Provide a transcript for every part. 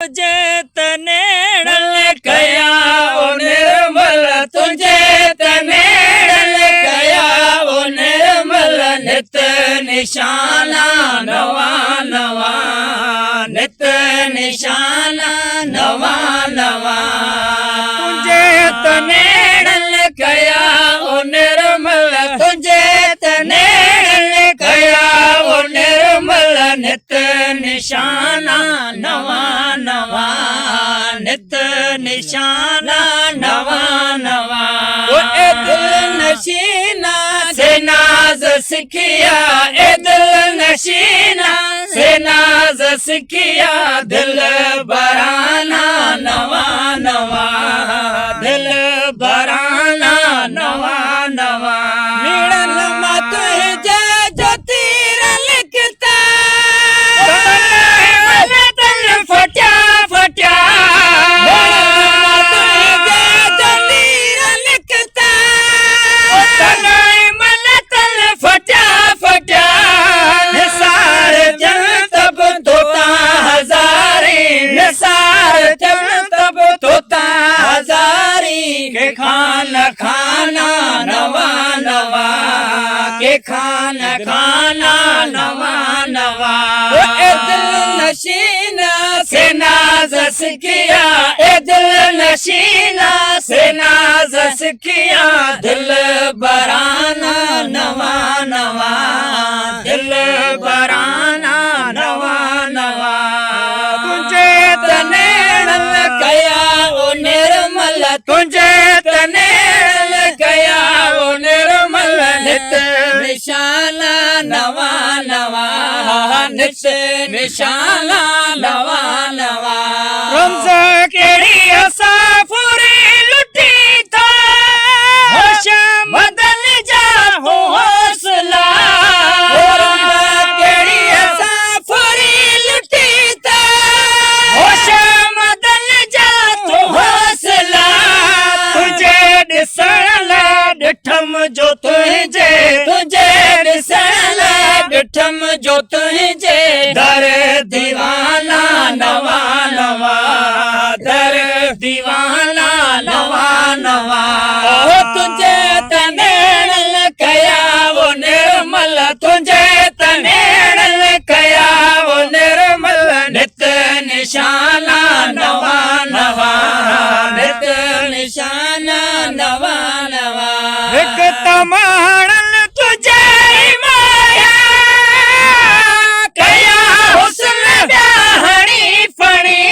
तुझे तनेड़ल कया ओ निर्मल तुझे तनेड़ल कया ओ निर्मल नित निशाना नवा नवा नित निशाना नवा नवा तुझे तनेड़ल कया ओ निर्मल तुझे तनेड़ल कया ओ निर्मल नित निशाना नवा नवा नित निशाना नवा नवा ए दिल नशीना से नाज सिखिया ए दिल नशीना से नाज सिखिया दिल बराना नवा नवा दिल बराना नवा नवा मिलन मत जय ज्योतिर लिखता फटा फटा फटा फटा निसार जन तब तोता हजारी निसार जन तब तोता हजारी के खाना खाना नवा नवा के खाना खाना नवा नवा ए दिल नशीना से नाज सिखिया ए दिल नशीना से नाज सिखिया दिल बराना नवा नवा दिल बराना नवा नवा तुझे तनेड़ल कया ओ निर्मल तुझे तनेड़ल कया ओ निर्मल नित निशाना नवा नवा नित निशाना नवा नवा रमज़ा केड़ी असाफुरी लुटी था होश बदल जा हौसला रमज़ा केड़ी असाफुरी लुटी था होश बदल जा तो हौसला तुझे दिसण ला डिठम जो तुझे तुझे दिसण ला डिठम जो तुझे दर दीवाना नवा नवा दर दीवाना नवा नवा ओ तुझे तनेड़ल कया वो निर्मल तुझे तनेड़ल कया वो निर्मल नित निशाना नवा नवा नित निशाना नवा नवा एक तमाड़ल तुझे माया कया हुस्न ब्याहणी फणी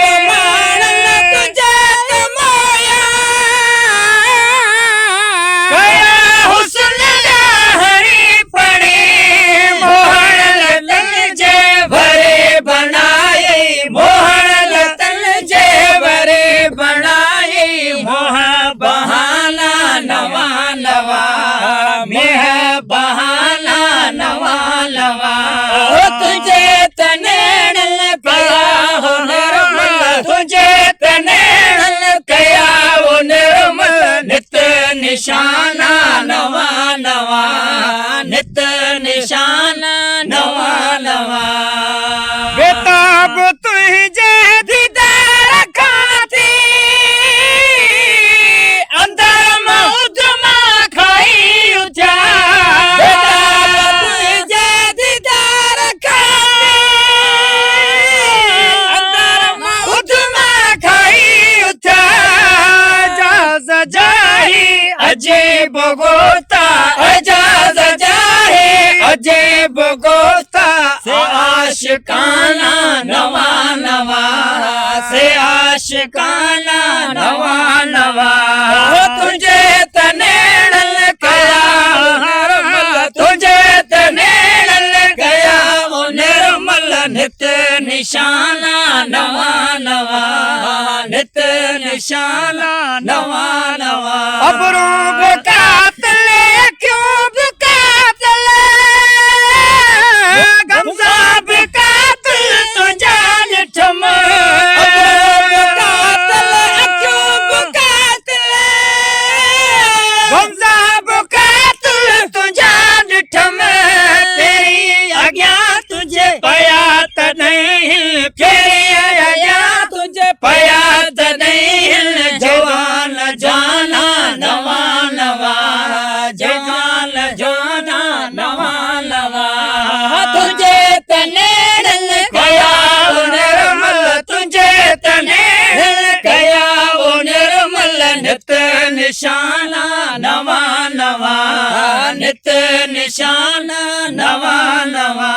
तमाड़ल तुझे माया कया हुस्न ब्याहणी फणी मोहन लतन जे भरे बनाए मोहन लतन जे भरे बनाए मोह बहाना नवा नवा मेह बहाना नवा नवा तुझे तनेड़ल कया हो निर्मल तुझे तनेड़ल कया हो निर्मल नित निशाना नवा नवा नित निशाना नवा नवा बेताब तुझे दीदार खाती अंदर मौत मां खाई उठा बेताब तुझे दीदार खाती अंदर मौत मां खाई उठा जाज जाही अजीब गोता अजाज जाहे अजीब गोता से आशिकाना नवा नवा से आशिकाना नवा नवा तुझे तनेड़ल कया निर्मल तुझे तनेड़ल कया वो निर्मल नित निशाना नवा नवा नित निशाना नवा नवा अबरू बुकातले क्यों बुकातले गमज़ा बुकातल तुझा निठम क्यों बुकातले गमज़ा बुकातल तुझा निठम तेरी आज्ञा तुझे पया त नहीं फिर पयात नहीं जवान जाना नवा नवा जवान जाना नवा नवा तुझे तने कया निर्मल तुझे तने कया वो निर्मल नित निशाना नवा नवा नित निशाना नवा नवा